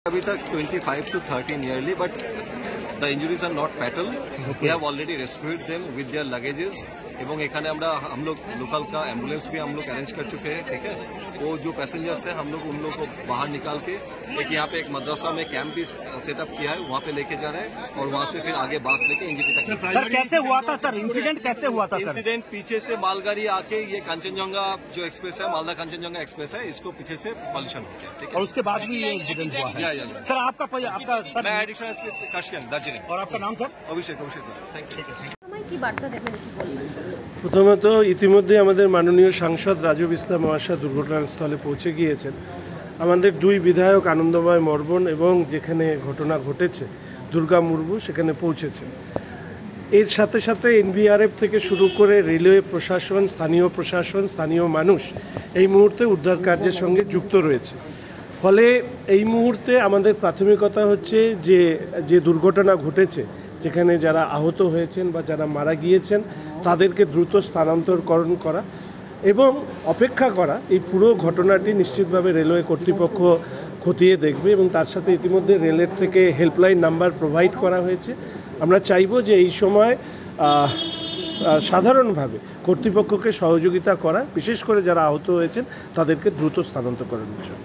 अभी तक 25 to 30 nearly, but the injuries are not fatal. We have already rescued them with their luggages. এবং এখানে हम लोग लोकल का एम्बुलेंस भी हम लोग अरेंज कर चुके हैं, ठीक है। वो जो पैसेंजर्स है हम लोग उन लोग को बाहर निकाल के एक यहाँ पे एक मदरसा में कैंप भी सेटअप किया है, वहाँ पे लेके जा रहे हैं और वहाँ से फिर आगे बस लेके एनजीपी तक। सर कैसे हुआ था सर इंसिडेंट, कैसे हुआ था? इंसिडेंट पीछे से मालगाड़ी आके ये कांचनजंगा जो एक्सप्रेस है, मालदा कांचनजंगा एक्सप्रेस है, इसको पीछे से पॉल्यूशन हो गया, ठीक है। और उसके बाद भी ये इंसिडेंट हुआ है। सर आपका सर मैं एडिशनल एसपी काशियान दार्जिलिंग। और आपका नाम सर? Abhishek thank you. প্রথমত ইতিমধ্যে আমাদের মাননীয় সাংসদ রাজু বিস্তা মহাশয় দুর্ঘটনাস্থলে পৌঁছে গিয়েছেন। আমাদের দুই বিধায়ক আনন্দময় মর্বন এবং যেখানে ঘটনা ঘটেছে দুর্গা মুর্মু সেখানে পৌঁছেছে। এর সাথে সাথে এনডিআরএফ থেকে শুরু করে রেলওয়ে প্রশাসন, স্থানীয় মানুষ এই মুহূর্তে উদ্ধার কার্যের সঙ্গে যুক্ত রয়েছে। ফলে এই মুহূর্তে আমাদের প্রাথমিকতা হচ্ছে যে দুর্ঘটনা ঘটেছে, যেখানে যারা আহত হয়েছেন বা যারা মারা গিয়েছেন তাদেরকে দ্রুত স্থানান্তরকরণ করা এবং অপেক্ষা করা। এই পুরো ঘটনাটি নিশ্চিতভাবে রেলওয়ে কর্তৃপক্ষ খতিয়ে দেখবে এবং তার সাথে ইতিমধ্যে রেলের থেকে হেল্পলাইন নাম্বার প্রোভাইড করা হয়েছে। আমরা চাইব যে এই সময় সাধারণভাবে কর্তৃপক্ষকে সহযোগিতা করা, বিশেষ করে যারা আহত হয়েছেন তাদেরকে দ্রুত স্থানান্তর করানোর জন্য।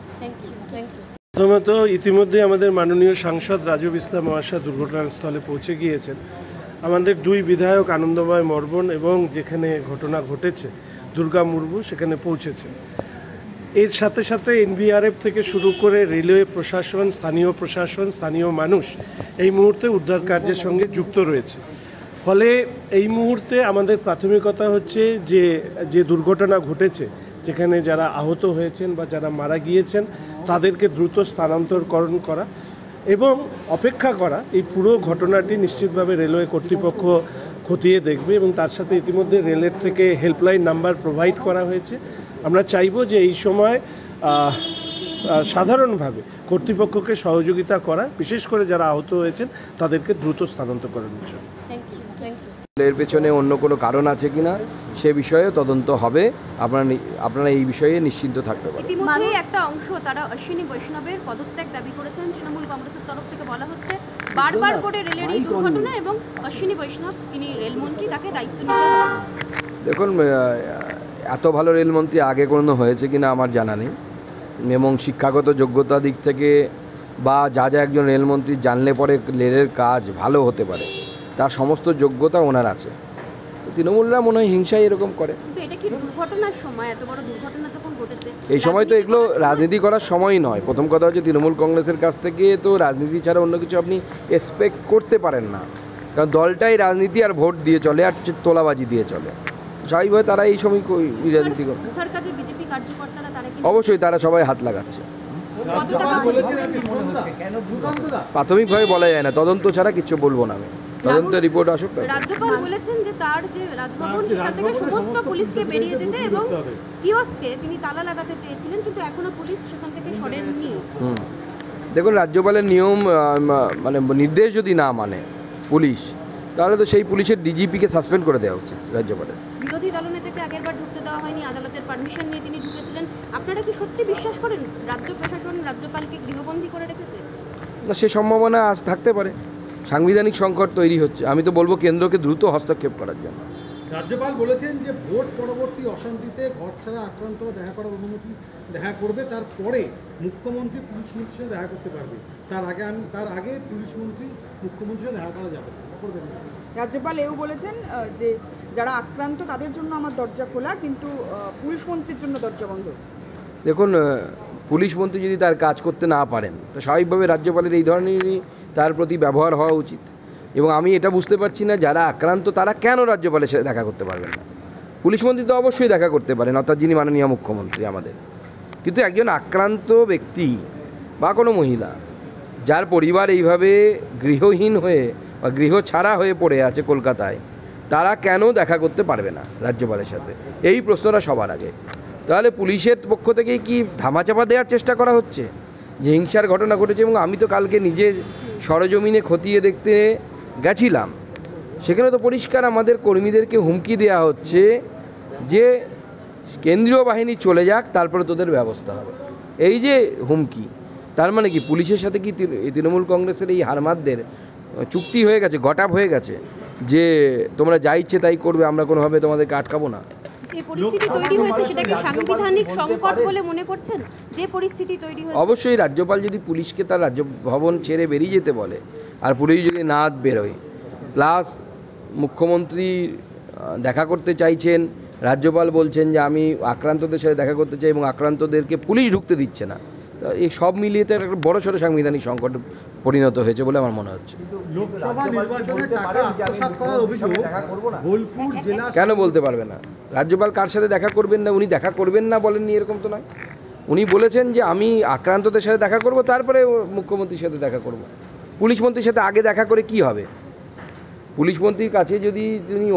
প্রথমত ইতিমধ্যে আমাদের মাননীয় সাংসদ রাজু বিস্তা মহাশয় দুর্ঘটনাস্থলে পৌঁছে গিয়েছেন। আমাদের দুই বিধায়ক আনন্দময় মর্বন এবং যেখানে ঘটনা ঘটেছে দুর্গা মুর্মু সেখানে পৌঁছেছে। এর সাথে সাথে এনডিআরএফ থেকে শুরু করে রেলওয়ে প্রশাসন, স্থানীয় মানুষ এই মুহূর্তে উদ্ধার কার্যের সঙ্গে যুক্ত রয়েছে। ফলে এই মুহূর্তে আমাদের প্রাথমিকতা হচ্ছে যে দুর্ঘটনা ঘটেছে, যেখানে যারা আহত হয়েছেন বা যারা মারা গিয়েছেন তাদেরকে দ্রুত স্থানান্তরকরণ করা এবং অপেক্ষা করা। এই পুরো ঘটনাটি নিশ্চিতভাবে রেলওয়ে কর্তৃপক্ষ খতিয়ে দেখবে এবং তার সাথে ইতিমধ্যে রেলের থেকে হেল্পলাইন নাম্বার প্রোভাইড করা হয়েছে। আমরা চাইব যে এই সময় সাধারণভাবে কর্তৃপক্ষকে সহযোগিতা করা, বিশেষ করে যারা আহত হয়েছেন তাদেরকে দ্রুত স্থানান্তর করানোর জন্য। এর পেছনে অন্য কোনো কারণ আছে কিনা সে বিষয়ে তদন্ত হবে। আপনারা এই বিষয়ে নিশ্চিন্ত থাকতে পারেন। ইতিমধ্যে একটা অংশ তারা অশ্বিনী বৈষ্ণবের পদত্যাগ দাবি করেছেন। তৃণমূল কংগ্রেসের তরফ থেকে বলা হচ্ছে বারবার করে রেলের এই দুর্ঘটনা এবং অশ্বিনী বৈষ্ণব তিনি রেলমন্ত্রী, তাকে দায়িত্ব নিতে হবে। দেখুন, এত ভালো রেলমন্ত্রী আগে কোনো হয়েছে কিনা আমার জানা নেই এবং শিক্ষাগত যোগ্যতা দিক থেকে বা যা একজন রেলমন্ত্রী জানলে পরে রেলের কাজ ভালো হতে পারে তার সমস্ত যোগ্যতা ওনার আছে। তৃণমূলরা মনে হয় হিংসায় এরকম করে। কিন্তু এটা কি দুর্ঘটনার সময়, এত বড় দুর্ঘটনা যখন ঘটেছে এই সময় তো এগুলো রাজনীতি করার সময় নয়। প্রথম কথা হচ্ছে তৃণমূল কংগ্রেসের কাছ থেকে তো রাজনীতি ছাড়া অন্য কিছু আপনি এক্সপেক্ট করতে পারেন না, কারণ দলটাই রাজনীতি আর ভোট দিয়ে চলে আর তোলাবাজি দিয়ে চলে। স্বাভাবিকভাবে তারা এই সময় রাজনীতি করে। অবশ্যই তারা সবাই হাত লাগাচ্ছে। প্রাথমিকভাবে বলা যায় না, তদন্ত ছাড়া কিছু বলবো না আমি। তদন্তের রিপোর্ট আসুক। রাজ্যপাল বলেছেন যে তার যে রাজভবন সেটা থেকে সমস্ত পুলিশকে বেরিয়ে যেতে এবং কিওস্কে তিনি তালা লাগাতে চেয়েছিলেন, কিন্তু এখনো পুলিশ সেখান থেকে সরেননি। দেখুন, রাজ্যপালের নিয়ম মানে নির্দেশ যদি না মানে পুলিশ, তাহলে তো সেই পুলিশের ডিজিপিকে সাসপেন্ড করে দেওয়া উচিত রাজ্যপালের। বিরোধী দলনেতাকে আগেরবার ঢুকতে দেওয়া হয়নি, আদালতের পারমিশন নিয়ে তিনি ঢুকেছিলেন। আপনারা কি সত্যি বিশ্বাস করেন রাজ্য প্রশাসন রাজ্যপালকে গৃহবন্দী করে রেখেছে? না, সে সম্ভাবনা আজ থাকতে পারে। সাংবিধানিক সংকট তৈরি হচ্ছে। আমি তো বলবো কেন্দ্রকে দ্রুত হস্তক্ষেপ করার জন্য। রাজ্যপাল বলেছেন যে ভোট পরবর্তী অশান্তিতে ঘর ছাড়া আক্রান্তরা দেখা করবে, তারপরে মুখ্যমন্ত্রী পুলিশ মন্ত্রীর সাথে দেখা করতে পারবে। তার আগে পুলিশ মন্ত্রী মুখ্যমন্ত্রীর সাথে দেখা করা যাবে। রাজ্যপাল এও বলেছেন যে যারা আক্রান্ত তাদের জন্য আমার দরজা খোলা, কিন্তু পুলিশ মন্ত্রীর জন্য দরজা বন্ধ। দেখুন, পুলিশ মন্ত্রী যদি তার কাজ করতে না পারেন তো স্বাভাবিকভাবে রাজ্যপালের এই ধরনেরই তার প্রতি ব্যবহার হওয়া উচিত। এবং আমি এটা বুঝতে পারছি না যারা আক্রান্ত তারা কেন রাজ্যপালের সাথে দেখা করতে পারবেন না। পুলিশ মন্ত্রী তো অবশ্যই দেখা করতে পারেন, অর্থাৎ যিনি মাননীয় মুখ্যমন্ত্রী আমাদের। কিন্তু একজন আক্রান্ত ব্যক্তি বা কোনো মহিলা যার পরিবার এইভাবে গৃহহীন হয়ে বা গৃহ ছাড়া হয়ে পড়ে আছে কলকাতায়, তারা কেন দেখা করতে পারবে না রাজ্যপালের সাথে? এই প্রশ্নটা সবার আগে। তাহলে পুলিশের পক্ষ থেকে কি ধামাচাপা দেওয়ার চেষ্টা করা হচ্ছে যে হিংসার ঘটনা ঘটেছে? এবং আমি তো কালকে নিজে সরজমিনে খতিয়ে দেখতে গেছিলাম, সেখানে তো পরিষ্কার আমাদের কর্মীদেরকে হুমকি দেওয়া হচ্ছে যে কেন্দ্রীয় বাহিনী চলে যাক, তারপরে তোদের ব্যবস্থা হবে। এই যে হুমকি, তার মানে কি পুলিশের সাথে কি তৃণমূল কংগ্রেসের এই হারমাদদের চুক্তি হয়ে গেছে, গটাপ হয়ে গেছে যে তোমরা যা ইচ্ছে তাই করবে, আমরা কোনোভাবে তোমাদেরকে আটকাবো না? যে পরিস্থিতি তৈরি হয়েছে সেটাকে সাংবিধানিক সংকট বলে মনে করছেন? যে পরিস্থিতি তৈরি হয়েছে, অবশ্যই রাজ্যপাল যদি পুলিশকে তার রাজ্য ভবন ছেড়ে বেরিয়ে যেতে বলে আর পুলিশ যদি না বেরোয়, প্লাস মুখ্যমন্ত্রী দেখা করতে চাইছেন, রাজ্যপাল বলছেন যে আমি আক্রান্তদের সাথে দেখা করতে চাই এবং আক্রান্তদেরকে পুলিশ ঢুকতে দিচ্ছে না, তো এই সব মিলিয়ে তো একটা বড়সড় সাংবিধানিক সংকট পরিণত হয়েছে বলে আমার মনে হচ্ছে। লোকসভা নির্বাচনে টাকা আত্মসাৎ করার অভিযোগ বোলপুর জেলা কেন বলতে পারবে না? রাজ্যপাল কার সাথে দেখা করবেন না, উনি দেখা করবেন না বলেননি এরকম তো নয়। উনি বলেছেন যে আমি আক্রান্তদের সাথে দেখা করব, তারপরে মুখ্যমন্ত্রীর সাথে দেখা করব। পুলিশ মন্ত্রীর সাথে আগে দেখা করে কি হবে? পুলিশ মন্ত্রীর কাছে যদি তিনি